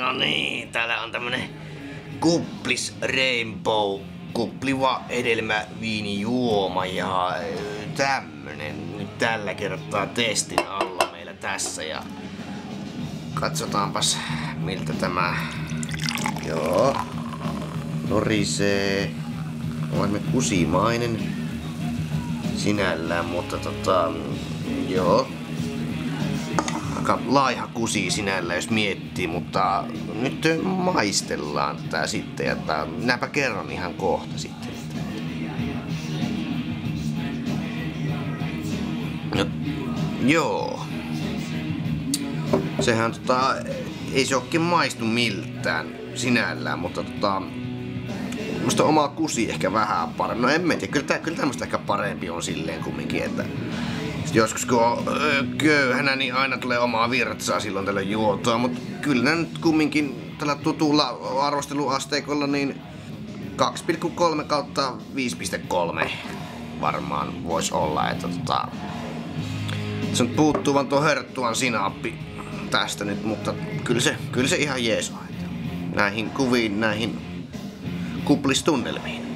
No niin, täällä on tämmönen Kuplis Rainbow kupliva hedelmäviinijuoma ja tämmönen nyt tällä kertaa testin alla meillä tässä ja katsotaanpas miltä tämä joo norisee. On kusimainen sinällään, mutta joo aika laiha kusi sinällä jos miettii, mutta nyt maistellaan tätä sitten ja minäpä kerron ihan kohta sitten. No, joo. Sehän ei se oikein maistu miltään sinällään, mutta musta oma kusi ehkä vähän parempi. No en mä tiedä, kyllä tämmöstä ehkä parempi on silleen kumminkin, että joskus kun on köyhänä, niin aina tulee omaa virtsaa silloin tällöin juotua, mutta kyllä nyt kumminkin tällä tutulla arvosteluasteikolla niin 2,3 kautta 5,3 varmaan voisi olla, että se nyt puuttuu vaan tuo hörttuan sinappi tästä nyt, mutta kyllä se ihan jees on. Näihin kuviin, näihin kuplistunnelmiin.